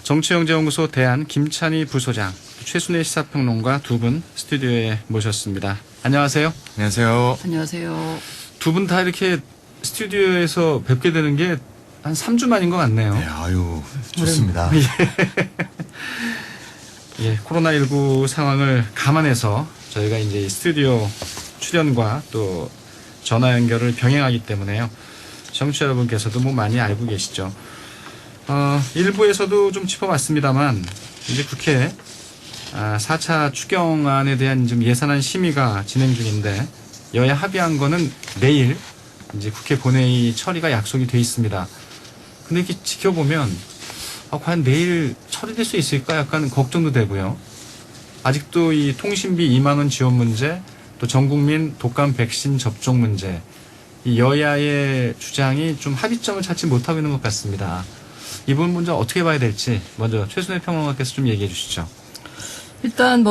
정치영재연구소 대안 김찬희 부소장, 최순애 시사평론가 두 분 스튜디오에 모셨습니다. 안녕하세요. 안녕하세요. 안녕하세요. 두 분 다 이렇게 스튜디오에서 뵙게 되는 게 한 3주 만인 것 같네요. 네, 아유, 좋습니다. 예, 코로나19 상황을 감안해서 저희가 이제 스튜디오 출연과 또 전화 연결을 병행하기 때문에요. 청취자 여러분께서도 뭐 많이 알고 계시죠. 일부에서도 좀 짚어봤습니다만 이제 국회 4차 추경안에 대한 좀 예산안 심의가 진행 중인데 여야 합의한 거는 내일 이제 국회 본회의 처리가 약속이 돼 있습니다. 근데 이렇게 지켜보면 과연 내일 처리될 수 있을까 약간 걱정도 되고요. 아직도 이 통신비 2만 원 지원 문제, 또 전국민 독감 백신 접종 문제, 이 여야의 주장이 좀 합의점을 찾지 못하고 있는 것 같습니다. 이 부분 먼저 어떻게 봐야 될지 먼저 최순애 평론가께서 좀 얘기해 주시죠. 일단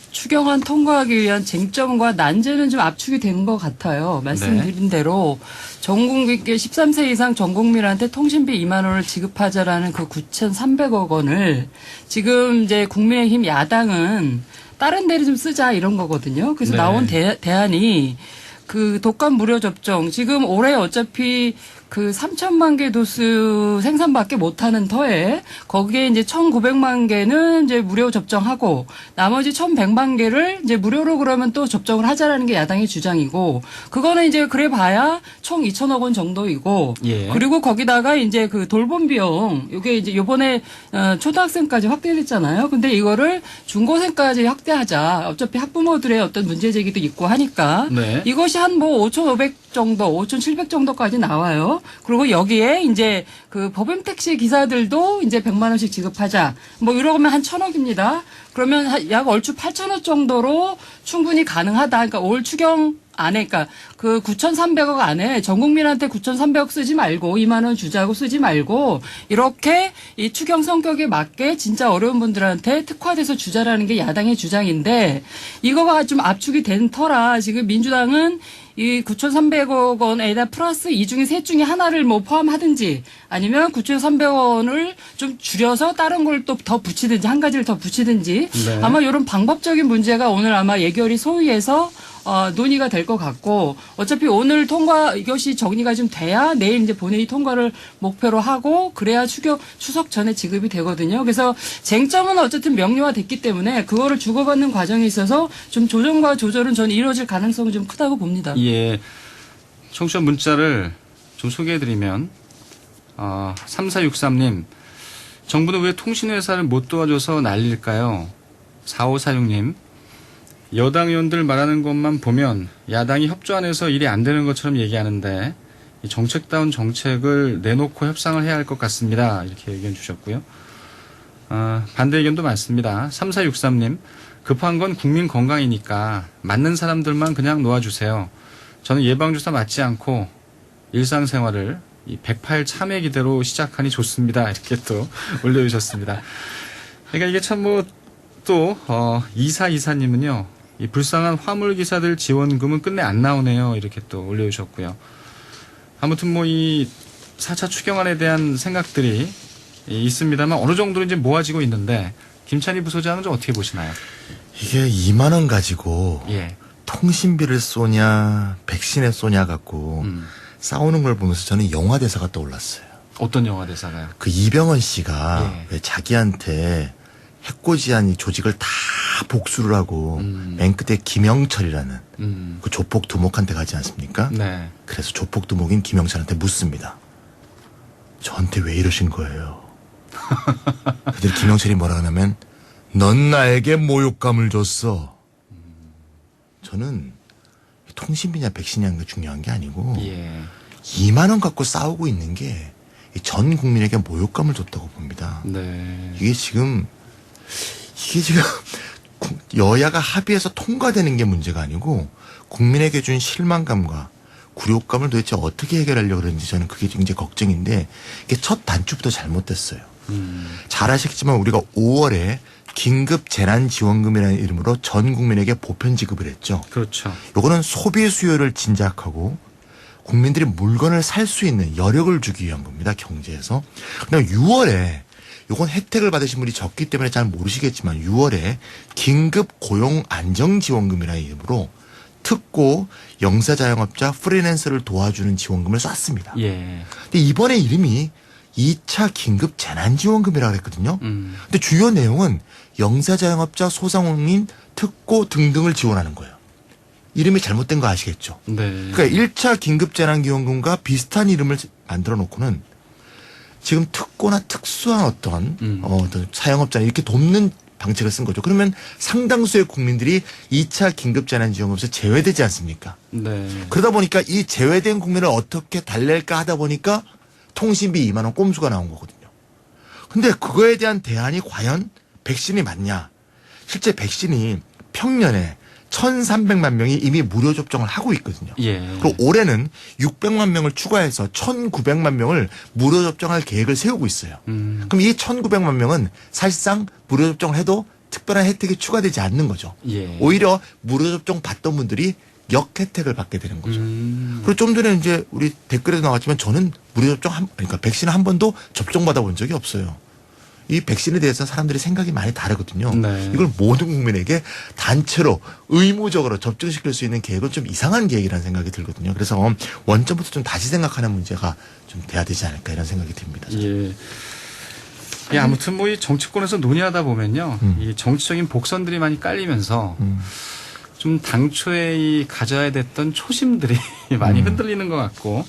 추경안 통과하기 위한 쟁점과 난제는 좀 압축이 된 것 같아요. 말씀드린 대로 전 국민께 13세 이상 전 국민한테 통신비 2만 원을 지급하자라는 그 9,300억 원을 지금 이제 국민의힘 야당은 다른 데를 좀 쓰자 이런 거거든요. 그래서 나온 대안이 그 독감 무료 접종 지금 올해 어차피 그 3천만 개 도수 생산밖에 못하는 터에 거기에 이제 1,900만 개는 이제 무료 접종하고 나머지 1,100만 개를 이제 무료로 그러면 또 접종을 하자라는 게 야당의 주장이고 그거는 이제 그래 봐야 총 2천억 원 정도이고 그리고 거기다가 이제 그 돌봄 비용 이게 이제 요번에 초등학생까지 확대됐잖아요. 근데 이거를 중고생까지 확대하자. 어차피 학부모들의 어떤 문제 제기도 있고 하니까 이것이 한 5,500 정도, 5,700 정도까지 나와요. 그리고 여기에 이제 그 법인 택시 기사들도 이제 100만 원씩 지급하자. 이러면 한 1,000억입니다. 그러면 약 얼추 8,000억 정도로 충분히 가능하다. 그러니까 올 추경 안에, 그러니까 그 9,300억 안에 전 국민한테 9,300억 쓰지 말고 2만 원 주자고 쓰지 말고 이렇게 이 추경 성격에 맞게 진짜 어려운 분들한테 특화돼서 주자라는 게 야당의 주장인데 이거가 좀 압축이 된 터라 지금 민주당은 이 9,300억 원에다 플러스 이 중에 셋 중에 하나를 포함하든지 아니면 9,300원을 좀 줄여서 다른 걸 또 더 붙이든지 한 가지를 더 붙이든지 아마 이런 방법적인 문제가 오늘 아마 예결위 소위에서 논의가 될 것 같고 어차피 오늘 통과 이것이 정리가 좀 돼야 내일 이제 본회의 통과를 목표로 하고 그래야 추석 전에 지급이 되거든요. 그래서 쟁점은 어쨌든 명료화됐기 때문에 그거를 주고받는 과정에 있어서 좀 조정과 조절은 저는 이루어질 가능성이 좀 크다고 봅니다. 예, 청취자 문자를 좀 소개해드리면 3463님 정부는 왜 통신회사를 못 도와줘서 난릴까요? 4546님 여당 의원들 말하는 것만 보면 야당이 협조 안 해서 일이 안 되는 것처럼 얘기하는데 이 정책다운 정책을 내놓고 협상을 해야 할 것 같습니다. 이렇게 의견 주셨고요. 반대 의견도 많습니다. 3463님 급한 건 국민 건강이니까 맞는 사람들만 그냥 놓아주세요. 저는 예방주사 맞지 않고 일상생활을 이 108 참회 기대로 시작하니 좋습니다. 이렇게 또 올려주셨습니다. 그러니까 이게 참 또 2424님은요. 이 불쌍한 화물기사들 지원금은 끝내 안 나오네요. 이렇게 또 올려주셨고요. 아무튼 이 4차 추경안에 대한 생각들이 있습니다만 어느 정도로 이제 모아지고 있는데 김찬희 부소장은 좀 어떻게 보시나요? 이게 2만 원 가지고 통신비를 쏘냐 백신에 쏘냐 갖고 싸우는 걸 보면서 저는 영화 대사가 떠올랐어요. 어떤 영화 대사가요? 그 이병헌 씨가 왜 자기한테 해코지한 이 조직을 다 복수를 하고 맨 끝에 김영철이라는 그 조폭 두목한테 가지 않습니까? 네. 그래서 조폭 두목인 김영철한테 묻습니다. 저한테 왜 이러신 거예요? 그들 김영철이 뭐라 하냐면 넌 나에게 모욕감을 줬어. 저는 통신비냐 백신이냐 가 중요한 게 아니고 2만 원 갖고 싸우고 있는 게 전 국민에게 모욕감을 줬다고 봅니다. 이게 지금 여야가 합의해서 통과되는 게 문제가 아니고 국민에게 준 실망감과 굴욕감을 도대체 어떻게 해결하려고 그러는지 저는 그게 굉장히 걱정인데 이게 첫 단추부터 잘못됐어요. 잘 아시겠지만 우리가 5월에 긴급 재난지원금이라는 이름으로 전 국민에게 보편 지급을 했죠. 그렇죠. 요거는 소비 수요를 진작하고 국민들이 물건을 살 수 있는 여력을 주기 위한 겁니다. 경제에서. 그다음에 6월에 요건 혜택을 받으신 분이 적기 때문에 잘 모르시겠지만 6월에 긴급 고용 안정지원금이라는 이름으로 특고 영세자영업자 프리랜서를 도와주는 지원금을 쐈습니다. 예. 근데 이번에 이름이 2차 긴급 재난지원금이라고 했거든요. 근데 주요 내용은 영세자영업자 소상공인 특고 등등을 지원하는 거예요. 이름이 잘못된 거 아시겠죠? 네. 그러니까 1차 긴급재난기원금과 비슷한 이름을 만들어 놓고는 지금 특고나 특수한 어떤 사용업자 이렇게 돕는 방책을 쓴 거죠. 그러면 상당수의 국민들이 2차 긴급재난지원금에서 제외되지 않습니까? 네. 그러다 보니까 이 제외된 국민을 어떻게 달랠까 하다 보니까 통신비 2만 원 꼼수가 나온 거거든요. 근데 그거에 대한 대안이 과연 백신이 맞냐? 실제 백신이 평년에 1,300만 명이 이미 무료 접종을 하고 있거든요. 예. 그리고 올해는 600만 명을 추가해서 1,900만 명을 무료 접종할 계획을 세우고 있어요. 그럼 이 1,900만 명은 사실상 무료 접종을 해도 특별한 혜택이 추가되지 않는 거죠. 예. 오히려 무료 접종 받던 분들이 역혜택을 받게 되는 거죠. 그리고 좀 전에 이제 우리 댓글에도 나왔지만 저는 무료 접종 그러니까 백신을 한 번도 접종받아 본 적이 없어요. 이 백신에 대해서 사람들이 생각이 많이 다르거든요. 네. 이걸 모든 국민에게 단체로 의무적으로 접종시킬 수 있는 계획은 좀 이상한 계획이라는 생각이 들거든요. 그래서 원점부터 좀 다시 생각하는 문제가 좀 돼야 되지 않을까 이런 생각이 듭니다. 예. 예, 아무튼 뭐 이 정치권에서 논의하다 보면요. 이 정치적인 복선들이 많이 깔리면서 좀 당초에 이 가져야 됐던 초심들이 많이 흔들리는 것 같고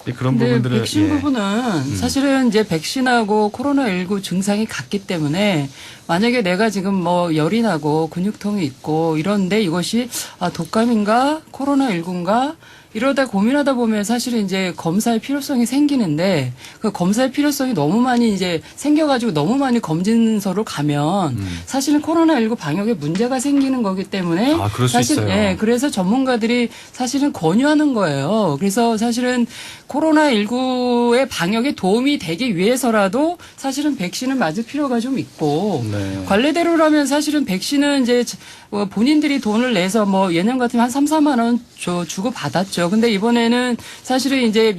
예, 그런 근데 부분들을 백신 예. 부분은 사실은 이제 백신하고 코로나19 증상이 같기 때문에 만약에 내가 지금 뭐 열이 나고 근육통이 있고 이런데 이것이 독감인가 코로나19인가 이러다 고민하다 보면 사실은 이제 검사의 필요성이 생기는데 그 검사의 필요성이 너무 많이 이제 생겨가지고 너무 많이 검진소로 가면 사실은 코로나19 방역에 문제가 생기는 거기 때문에 아, 그럴 수 사실 있어요. 예, 그래서 전문가들이 사실은 권유하는 거예요. 그래서 사실은 코로나19의 방역에 도움이 되기 위해서라도 사실은 백신을 맞을 필요가 좀 있고 네. 관례대로라면 사실은 백신은 이제 본인들이 돈을 내서 뭐 예년 같으면 한 3, 4만 원 주고 받았죠. 근데 이번에는 사실은 이제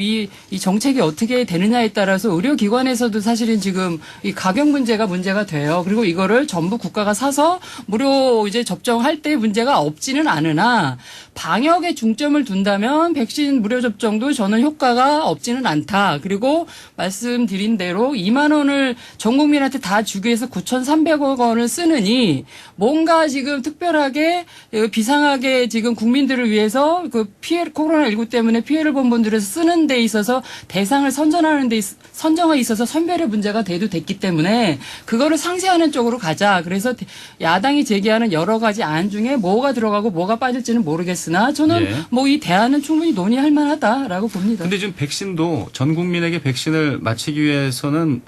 이 정책이 어떻게 되느냐에 따라서 의료기관에서도 사실은 지금 이 가격 문제가 돼요. 그리고 이거를 전부 국가가 사서 무료 이제 접종할 때 문제가 없지는 않으나 방역에 중점을 둔다면 백신 무료 접종도 저는 효과가 없지는 않다. 그리고 말씀드린 대로 2만 원을 전 국민한테 다 주기 위해서 9,300억 원을 쓰느니 뭔가 지금 특별하게 비상하게 지금 국민들을 위해서 그 코로나19 때문에 피해를 본 분들을 쓰는 데 있어서 대상을 선정하는 데 선정에 있어서 선별의 문제가 됐기 때문에 그거를 상쇄하는 쪽으로 가자. 그래서 야당이 제기하는 여러 가지 안 중에 뭐가 들어가고 뭐가 빠질지는 모르겠으나 저는 예. 뭐 이 대안은 충분히 논의할 만하다라고 봅니다. 근데 지금 백신도 전 국민에게 백신을 맞히기 위해서는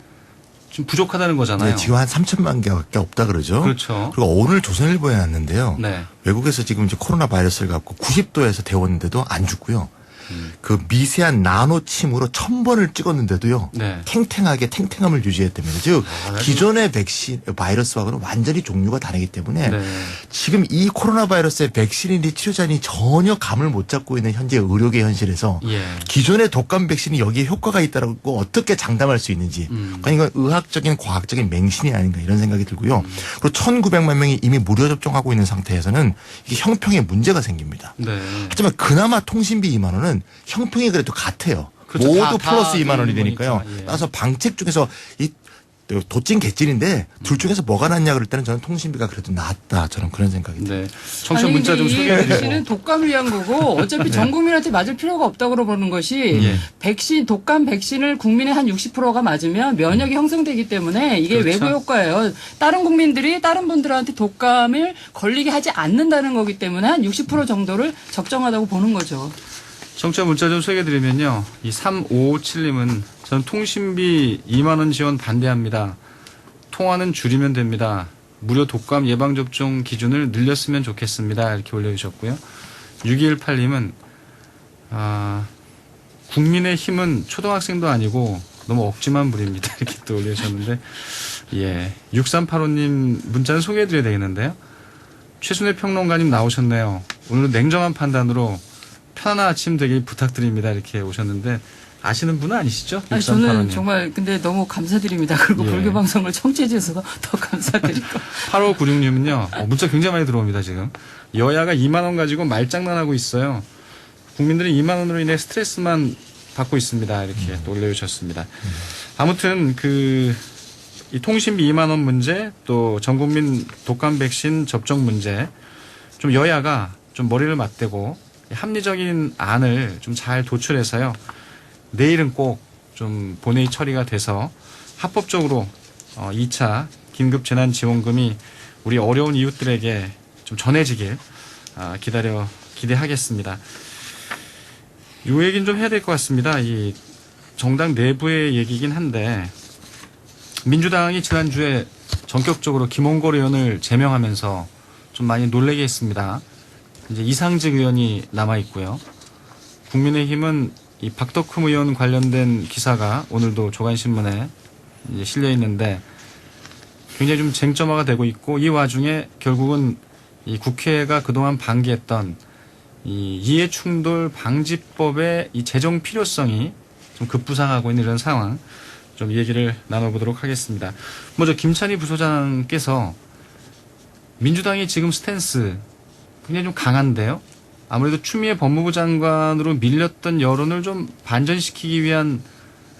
좀 부족하다는 거잖아요. 네, 지금 한 3천만 개밖에 없다 그러죠. 그렇죠. 그리고 오늘 조선일보에 났는데요. 네. 외국에서 지금 이제 코로나 바이러스를 갖고 90도에서 데웠는데도 안 죽고요. 그 미세한 나노 침으로 1,000번을 찍었는데도요. 네. 탱탱함을 유지했답니다. 즉 아, 기존의 백신 바이러스하고는 완전히 종류가 다르기 때문에 네. 지금 이 코로나 바이러스의 백신인지 치료자니 전혀 감을 못 잡고 있는 현재 의료계 현실에서 예. 기존의 독감 백신이 여기에 효과가 있다고 어떻게 장담할 수 있는지 아니 이건 의학적인 과학적인 맹신이 아닌가 이런 생각이 들고요. 그리고 1,900만 명이 이미 무료 접종하고 있는 상태에서는 이게 형평에 문제가 생깁니다. 네. 하지만 그나마 통신비 2만 원은 형평이 그래도 같아요. 그렇죠. 모두 다 플러스 2만 원이 되니까요. 거니까, 예. 따라서 방책 중에서 이 도찐 개찐인데 둘 중에서 뭐가 낫냐 그럴 때는 저는 통신비가 그래도 낫다. 저는 그런 생각이 듭니다. 네. 청취자 문자 좀 이 소개해 백신은 주시고. 독감을 위한 거고 어차피 전 국민한테 맞을 필요가 없다고 그러는 것이 예. 독감 백신을 국민의 한 60%가 맞으면 면역이 형성되기 때문에 이게 그렇죠. 외부 효과예요. 다른 국민들이 다른 분들한테 독감을 걸리게 하지 않는다는 거기 때문에 한 60% 정도를 적정하다고 보는 거죠. 청취자 문자 좀 소개해 드리면요. 이 3557님은 전 통신비 2만 원 지원 반대합니다. 통화는 줄이면 됩니다. 무료 독감 예방접종 기준을 늘렸으면 좋겠습니다. 이렇게 올려주셨고요. 6218님은 국민의 힘은 초등학생도 아니고 너무 억지만 부립니다. 이렇게 또 올려주셨는데 예. 6385님 문자는 소개해 드려야 되겠는데요. 최순애 평론가님 나오셨네요. 오늘은 냉정한 판단으로 편안한 아침 되길 부탁드립니다. 이렇게 오셨는데 아시는 분은 아니시죠? 아니, 6385님. 저는 정말 근데 너무 감사드립니다. 그리고 예. 불교 방송을 청취해 주셔서 더 감사드리고. 8596님은요. 문자 굉장히 많이 들어옵니다. 지금. 여야가 2만 원 가지고 말장난하고 있어요. 국민들은 2만 원으로 인해 스트레스만 받고 있습니다. 이렇게 또 올려주셨습니다. 아무튼 이 통신비 2만 원 문제, 또 전국민 독감 백신 접종 문제, 좀 여야가 좀 머리를 맞대고 합리적인 안을 좀 잘 도출해서요. 내일은 꼭 좀 본회의 처리가 돼서 합법적으로 2차 긴급 재난 지원금이 우리 어려운 이웃들에게 좀 전해지길 기대하겠습니다. 이 얘기는 좀 해야 될 것 같습니다. 이 정당 내부의 얘기긴 한데 민주당이 지난주에 전격적으로 김홍걸 의원을 제명하면서 좀 많이 놀라게 했습니다. 이제 이상직 의원이 남아 있고요. 국민의힘은 이 박덕흠 의원 관련된 기사가 오늘도 조간신문에 이제 실려 있는데 굉장히 좀 쟁점화가 되고 있고 이 와중에 결국은 이 국회가 그동안 방기했던 이 이해충돌 방지법의 이 제정 필요성이 좀 급부상하고 있는 이런 상황 좀 얘기를 나눠보도록 하겠습니다. 먼저 김찬희 부소장께서 민주당이 지금 스탠스 굉장히 좀 강한데요. 아무래도 추미애 법무부 장관으로 밀렸던 여론을 좀 반전시키기 위한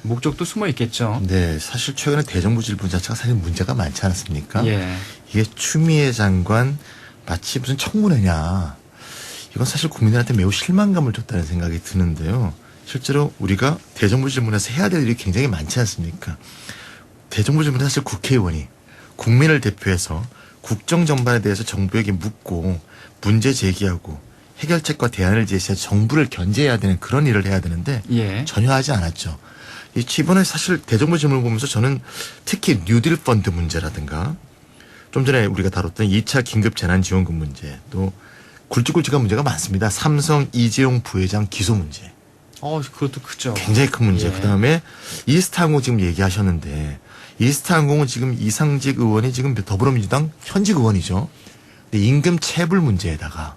목적도 숨어 있겠죠. 네, 사실 최근에 대정부질문 자체가 사실 문제가 많지 않았습니까? 예. 이게 추미애 장관 마치 무슨 청문회냐. 이건 사실 국민들한테 매우 실망감을 줬다는 생각이 드는데요. 실제로 우리가 대정부질문에서 해야 될 일이 굉장히 많지 않습니까? 대정부질문은 사실 국회의원이 국민을 대표해서 국정 전반에 대해서 정부에게 묻고 문제 제기하고 해결책과 대안을 제시해 정부를 견제해야 되는 그런 일을 해야 되는데 예. 전혀 하지 않았죠. 이번에 사실 대정부 질문을 보면서 저는 특히 뉴딜 펀드 문제라든가 좀 전에 우리가 다뤘던 2차 긴급 재난지원금 문제 또 굵직굵직한 문제가 많습니다. 삼성 이재용 부회장 기소 문제. 그것도 크죠. 굉장히 큰 문제. 예. 그다음에 이스타항공 지금 얘기하셨는데 이스타항공은 지금 이상직 의원이 지금 더불어민주당 현직 의원이죠. 근데 임금 체불 문제에다가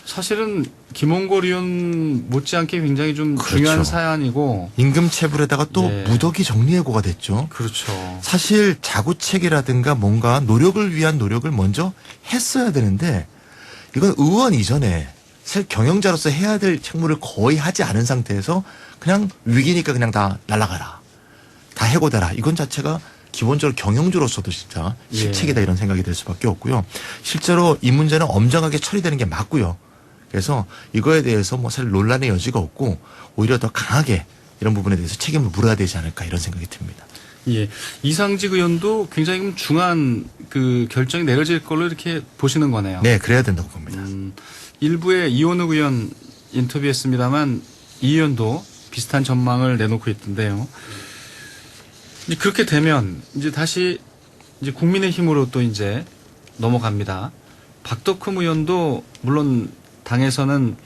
사실은 김홍걸 의원 못지않게 굉장히 좀 그렇죠. 중요한 사안이고 임금 체불에다가 또 예. 무더기 정리해고가 됐죠. 그렇죠. 사실 자구책이라든가 뭔가 노력을 위한 노력을 먼저 했어야 되는데 이건 의원 이전에 사실 경영자로서 해야 될 책무를 거의 하지 않은 상태에서 그냥 위기니까 그냥 다 날아가라. 다 해고되라. 이건 자체가 기본적으로 경영주로서도 진짜 실책이다 이런 생각이 들 수밖에 없고요. 실제로 이 문제는 엄정하게 처리되는 게 맞고요. 그래서 이거에 대해서 뭐 사실 논란의 여지가 없고 오히려 더 강하게 이런 부분에 대해서 책임을 물어야 되지 않을까 이런 생각이 듭니다. 예. 이상직 의원도 굉장히 중요한 결정이 내려질 걸로 이렇게 보시는 거네요. 네, 그래야 된다고 봅니다. 일부에 이원욱 의원 인터뷰했습니다만 이 의원도 비슷한 전망을 내놓고 있던데요. 이제 그렇게 되면 이제 다시 이제 국민의힘으로 또 이제 넘어갑니다. 박덕흠 의원도 물론 당에서는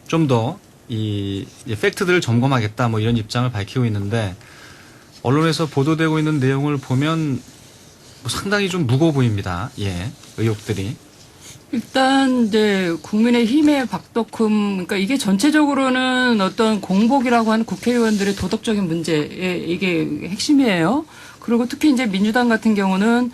좀 더 이 팩트들을 점검하겠다 뭐 이런 입장을 밝히고 있는데 언론에서 보도되고 있는 내용을 보면 뭐 상당히 좀 무거워 보입니다. 예, 의혹들이. 일단 이제 국민의힘의 박덕흠 그러니까 이게 전체적으로는 어떤 공복이라고 하는 국회의원들의 도덕적인 문제에 이게 핵심이에요. 그리고 특히 이제 민주당 같은 경우는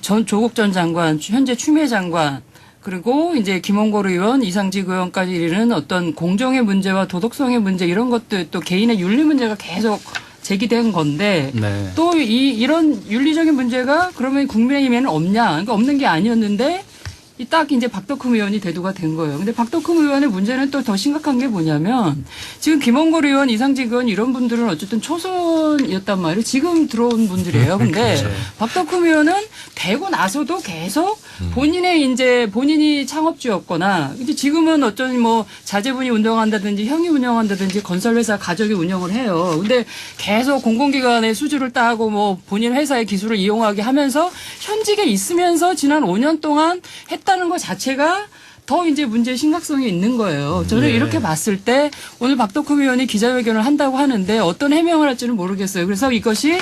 전 조국 전 장관, 현재 추미애 장관 그리고 이제 김홍걸 의원, 이상직 의원까지 이르는 어떤 공정의 문제와 도덕성의 문제 이런 것들 또 개인의 윤리 문제가 계속 제기된 건데 네. 또 이런 윤리적인 문제가 그러면 국민의힘에는 없냐? 그러니까 없는 게 아니었는데 딱 이제 박덕흠 의원이 대두가 된 거예요. 근데 박덕흠 의원의 문제는 또 더 심각한 게 뭐냐면 지금 김홍걸 의원, 이상직 의원 이런 분들은 어쨌든 초선이었단 말이에요. 지금 들어온 분들이에요. 근데 그렇죠. 박덕흠 의원은 되고 나서도 계속 본인이 창업주였거나 이제 지금은 어떤 뭐 자제분이 운영한다든지 형이 운영한다든지 건설회사 가족이 운영을 해요. 근데 계속 공공기관의 수주를 따고 뭐 본인 회사의 기술을 이용하게 하면서 현직에 있으면서 지난 5년 동안 했다는 것 자체가 더 이제 문제의 심각성이 있는 거예요. 저는 이렇게 봤을 때 오늘 박덕흠 의원이 기자회견을 한다고 하는데 어떤 해명을 할지는 모르겠어요. 그래서 이것이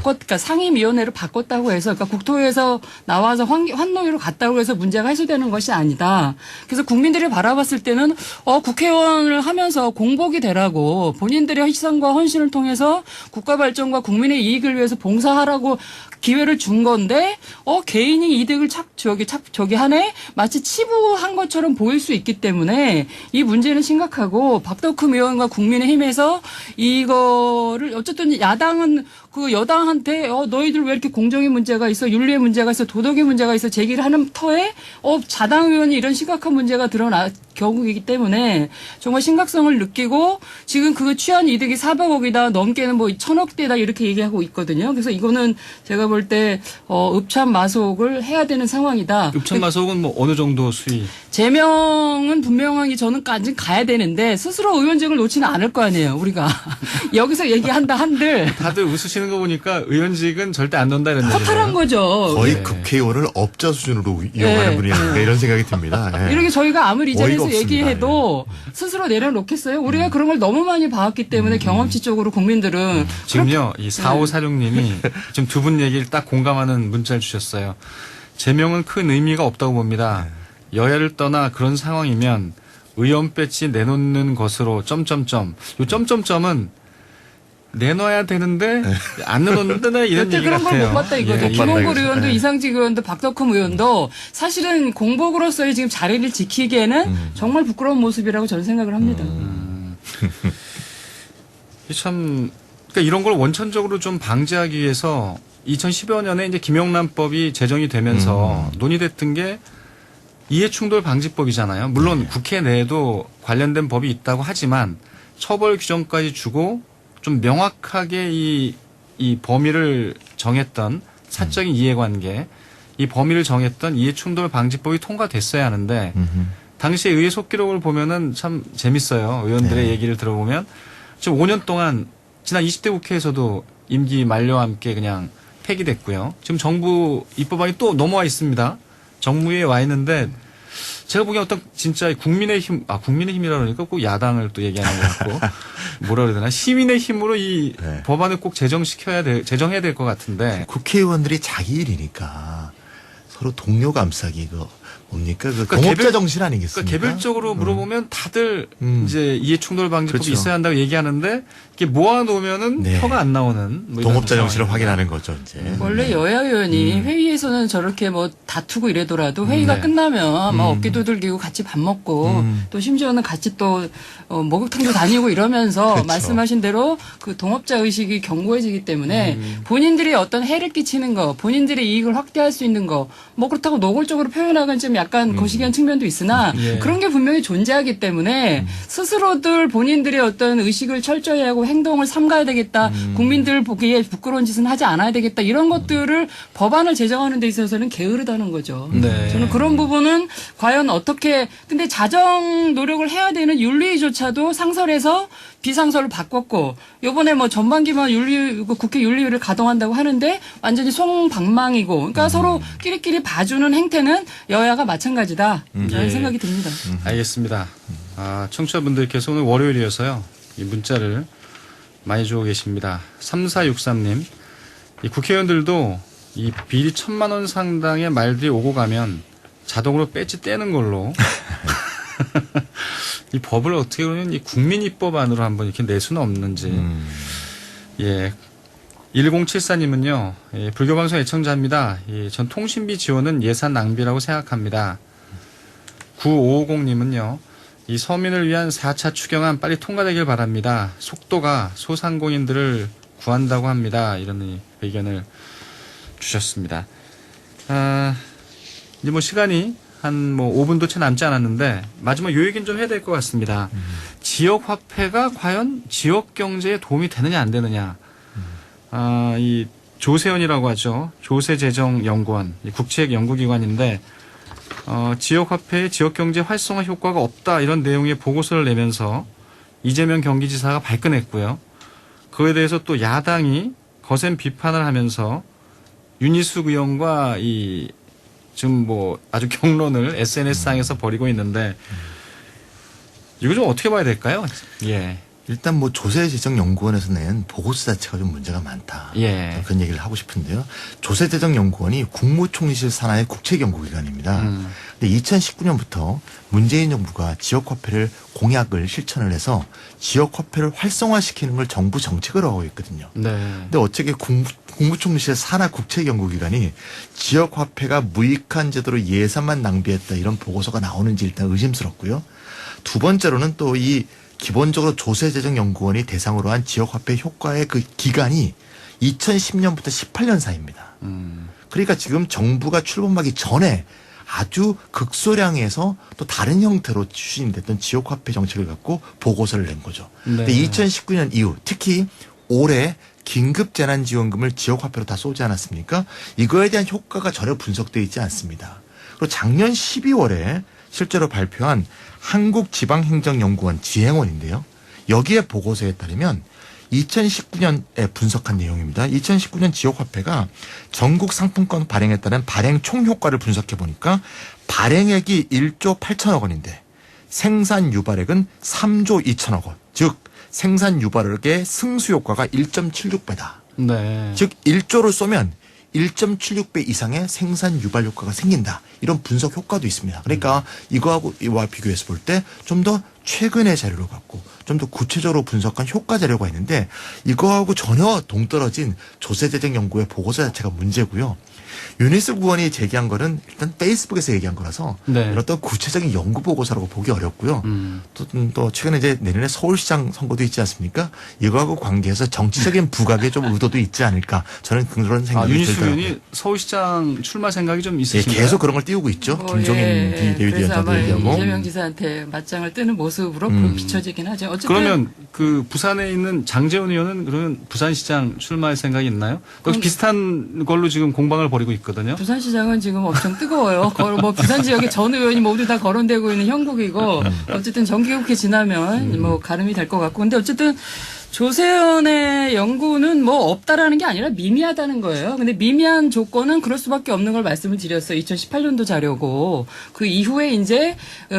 그러니까 상임위원회를 바꿨다고 해서 그러니까 국토에서 나와서 환노위로 갔다고 해서 문제가 해소되는 것이 아니다. 그래서 국민들이 바라봤을 때는 국회의원을 하면서 공복이 되라고 본인들의 희생과 헌신을 통해서 국가 발전과 국민의 이익을 위해서 봉사하라고 기회를 준 건데 개인이 이득을 저기 하네 마치 치부한 것처럼 보일 수 있기 때문에 이 문제는 심각하고 박덕흠 의원과 국민의힘에서 이거를 어쨌든 야당은 그 여당한테 너희들 왜 이렇게 공정의 문제가 있어 윤리의 문제가 있어 도덕의 문제가 있어 제기를 하는 터에 자당 의원이 이런 심각한 문제가 드러나 경우이기 때문에 정말 심각성을 느끼고 지금 그 취한 이득이 400억이다 넘게는 뭐 1000억대다 이렇게 얘기하고 있거든요. 그래서 이거는 제가 볼 때 읍참마속을 해야 되는 상황이다. 읍참마속은 뭐 어느 정도 수위? 제명은 분명하게 저는까지 가야 되는데 스스로 의원직을 놓지는 않을 거 아니에요. 우리가 여기서 얘기한다 한들 다들 웃으시는 거 보니까 의원직은 절대 안 넣는다 이런 얘기죠. 허탈한 거죠. 거의 국회의원을 업자 수준으로 이용하는 분이 아닐까 이런 생각이 듭니다. 이렇게 저희가 아무리 이 자리에서 어이가 없습니다. 얘기해도 스스로 내려놓겠어요? 우리가 그런 걸 너무 많이 봐왔기 때문에 경험치적으로 국민들은 지금요, 이 4546님이 지금 두 분 얘기를 딱 공감하는 문자를 주셨어요. 제명은 큰 의미가 없다고 봅니다. 여야를 떠나 그런 상황이면 의원 배지 내놓는 것으로 점점점. 요 점점점은 내놔야 되는데 안 내놓는데 이런 여태 얘기 그런 걸 같아요. 못 봤다 이거죠. 예, 김홍걸 의원도 예. 이상직 의원도 박덕흠 의원도 사실은 공복으로서의 지금 자리를 지키기에는 정말 부끄러운 모습이라고 저는 생각을 합니다. 참, 그러니까 이런 걸 원천적으로 좀 방지하기 위해서 2015년에 이제 김영란법이 제정이 되면서 논의됐던 게 이해충돌 방지법이잖아요. 물론 국회 내에도 관련된 법이 있다고 하지만 처벌 규정까지 주고 좀 명확하게 이 범위를 정했던 사적인 이해관계, 이 범위를 정했던 이해충돌 방지법이 통과됐어야 하는데 당시 의회 속기록을 보면은 참 재밌어요. 의원들의 얘기를 들어보면 지금 5년 동안 지난 20대 국회에서도 임기 만료와 함께 그냥 폐기됐고요. 지금 정부 입법안이 또 넘어와 있습니다. 정무위에 와 있는데 제가 보기엔 어떤 진짜 국민의힘이라 그러니까 꼭 야당을 또 얘기하는 것 같고 뭐라 그래야 되나 시민의 힘으로 이 법안을 꼭 제정해야 될 것 같은데 국회의원들이 자기 일이니까 서로 동료 감싸기 뭡니까? 그러니까 동업자 정신 아니겠습니까? 그러니까 개별적으로 물어보면 다들 이제 이해충돌 방지법이 그렇죠. 있어야 한다고 얘기하는데 이게 모아놓으면은 표가 안 나오는 뭐 이런 동업자 정신을 상황입니다. 확인하는 거죠, 이제. 원래 여야 의원이 회의에서는 저렇게 뭐 다투고 이래더라도 회의가 끝나면 막 어깨 두들기고 같이 밥 먹고 또 심지어는 같이 또 목욕탕도 다니고 이러면서 그렇죠. 말씀하신 대로 그 동업자 의식이 견고해지기 때문에 본인들이 어떤 해를 끼치는 거, 본인들의 이익을 확대할 수 있는 거, 뭐 그렇다고 노골적으로 표현하기는 좀 약간 거시기한 측면도 있으나 예. 그런 게 분명히 존재하기 때문에 스스로들 본인들의 어떤 의식을 철저히 하고 행동을 삼가야 되겠다. 국민들 보기에 부끄러운 짓은 하지 않아야 되겠다. 이런 것들을 법안을 제정하는 데 있어서는 게으르다는 거죠. 네. 저는 그런 부분은 과연 어떻게 근데 자정 노력을 해야 되는 윤리조차도 상설에서 비상설로 바꿨고 요번에 뭐 전반기만 국회 윤리위를 가동한다고 하는데 완전히 송방망이고 그러니까 서로 끼리끼리 봐주는 행태는 여야가 마찬가지다. 라는 예. 생각이 듭니다. 알겠습니다. 청취자분들께서 오늘 월요일이어서요. 이 문자를 많이 주고 계십니다. 3463님. 이 국회의원들도 이 비리 1000만 원 상당의 말들이 오고 가면 자동으로 배지 떼는 걸로 이 법을 어떻게 그러면 이 국민입법안으로 한번 이렇게 낼 수는 없는지. 예. 1074님은요, 예, 불교방송 애청자입니다. 예, 전 통신비 지원은 예산 낭비라고 생각합니다. 9550님은요, 이 서민을 위한 4차 추경안 빨리 통과되길 바랍니다. 속도가 소상공인들을 구한다고 합니다. 이런 의견을 주셨습니다. 이제 뭐 시간이 한 5분도 채 남지 않았는데 마지막 요 얘기는 좀 해야 될 것 같습니다. 지역 화폐가 과연 지역 경제에 도움이 되느냐 안 되느냐. 이 조세연이라고 하죠. 조세재정연구원, 국책 연구기관인데 지역 화폐의 지역 경제 활성화 효과가 없다 이런 내용의 보고서를 내면서 이재명 경기지사가 발끈했고요. 그에 대해서 또 야당이 거센 비판을 하면서 윤희숙 의원과 이 지금 뭐 아주 경론을 SNS상에서 벌이고 있는데 이거 좀 어떻게 봐야 될까요? 예. 일단 뭐 조세재정연구원에서 낸 보고서 자체가 좀 문제가 많다. 예. 그런 얘기를 하고 싶은데요. 조세재정연구원이 국무총리실 산하의 국책연구기관입니다. 근데 2019년부터 문재인 정부가 지역화폐를 공약을 실천을 해서 지역화폐를 활성화시키는 걸 정부 정책으로 하고 있거든요. 네. 근데 어떻게 국무총리실 산하 국책연구기관이 지역화폐가 무익한 제도로 예산만 낭비했다 이런 보고서가 나오는지 일단 의심스럽고요. 두 번째로는 또 이 기본적으로 조세재정연구원이 대상으로 한 지역화폐 효과의 그 기간이 2010년부터 18년 사이입니다. 그러니까 지금 정부가 출범하기 전에 아주 극소량에서 또 다른 형태로 추진됐던 지역화폐 정책을 갖고 보고서를 낸 거죠. 네. 근데 2019년 이후 특히 올해 긴급재난지원금을 지역화폐로 다 쏘지 않았습니까? 이거에 대한 효과가 전혀 분석되어 있지 않습니다. 그리고 작년 12월에 실제로 발표한 한국지방행정연구원 지행원인데요. 여기에 보고서에 따르면 2019년에 분석한 내용입니다. 2019년 지역화폐가 전국 상품권 발행에 따른 발행 총 효과를 분석해 보니까 발행액이 1조 8천억 원인데 생산 유발액은 3조 2천억 원. 즉 생산 유발액의 승수 효과가 1.76배다. 네. 즉 1조를 쏘면 1.76배 이상의 생산 유발 효과가 생긴다. 이런 분석 효과도 있습니다. 그러니까 이거하고 이와 비교해서 볼 때 좀 더 최근의 자료를 갖고 좀 더 구체적으로 분석한 효과 자료가 있는데 이거하고 전혀 동떨어진 조세재정연구의 보고서 자체가 문제고요. 유니스 구원이 제기한 거는 일단 페이스북에서 얘기한 거라서 네. 이런 어떤 구체적인 연구 보고서라고 보기 어렵고요. 또 최근에 이제 내년에 서울시장 선거도 있지 않습니까? 이거하고 관계해서 정치적인 부각에 좀 의도도 있지 않을까. 저는 그런 생각이 유니스 들더라고요. 의원이 서울시장 출마 생각이 좀 예, 있으신가요? 계속 그런 걸 띄우고 있죠. 김종인 그래서 아마 비대위원장도 얘기하고. 이재명 지사한테 맞짱을 뜨는 모습으로 비춰지긴 하죠. 어쨌든 그러면 그 부산에 있는 장재훈 의원은 그러면 부산시장 출마할 생각이 있나요? 거기 비슷한 걸로 지금 공방을 벌이고 있거든요. 부산시장은 지금 엄청 뜨거워요. 뭐 부산 지역의 전 의원이 모두 다 거론되고 있는 형국이고 어쨌든 정기국회 지나면 뭐 가름이 될 것 같고 근데 어쨌든 조세현의 연구는 뭐 없다라는 게 아니라 미미하다는 거예요. 근데 미미한 조건은 그럴 수밖에 없는 걸 말씀을 드렸어요. 2018년도 자료고 그 이후에 이제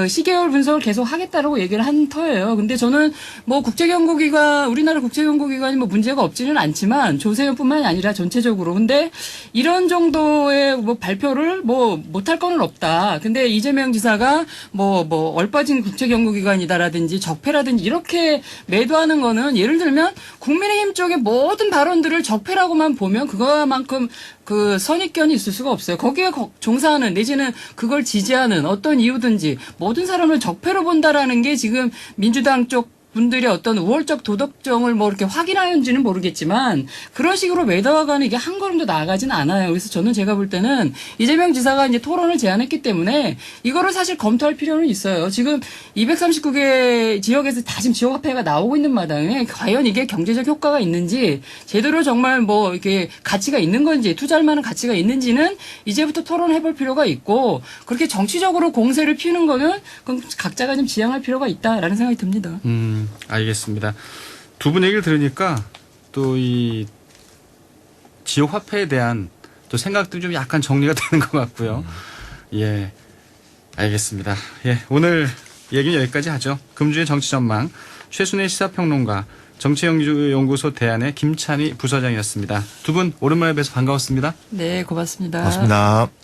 시계열 분석을 계속 하겠다라고 얘기를 한 터예요. 근데 저는 뭐 국제연구기관 우리나라 국제연구기관이 뭐 문제가 없지는 않지만 조세현뿐만이 아니라 전체적으로 근데 이런 정도의 뭐 발표를 뭐 못할 거는 없다. 근데 이재명 지사가 뭐 얼빠진 국제연구기관이다라든지 적폐라든지 이렇게 매도하는 거는 예를 들면 국민의힘 쪽의 모든 발언들을 적폐라고만 보면 그거만큼 그 선입견이 있을 수가 없어요. 거기에 종사하는 내지는 그걸 지지하는 어떤 이유든지 모든 사람을 적폐로 본다라는 게 지금 민주당 쪽 분들의 어떤 우월적 도덕성을 뭐 이렇게 확인하는지는 모르겠지만 그런 식으로 매다가는 이게 한 걸음도 나아가진 않아요. 그래서 저는 제가 볼 때는 이재명 지사가 이제 토론을 제안했기 때문에 이거를 사실 검토할 필요는 있어요. 지금 239개 지역에서 다 지금 지역화폐가 나오고 있는 마당에 과연 이게 경제적 효과가 있는지 제대로 정말 뭐 이렇게 가치가 있는 건지 투자할 만한 가치가 있는지는 이제부터 토론해볼 필요가 있고 그렇게 정치적으로 공세를 피우는 거는 그건 각자가 좀 지양할 필요가 있다라는 생각이 듭니다. 알겠습니다. 두 분 얘기를 들으니까 또 이 지역 화폐에 대한 또 생각들이 좀 약간 정리가 되는 것 같고요. 예, 알겠습니다. 예, 오늘 얘기는 여기까지 하죠. 금주의 정치 전망 최순의 시사평론가 정치연구소 대안의 김찬희 부서장이었습니다. 두 분 오랜만에 뵈서 반가웠습니다. 네, 고맙습니다. 고맙습니다.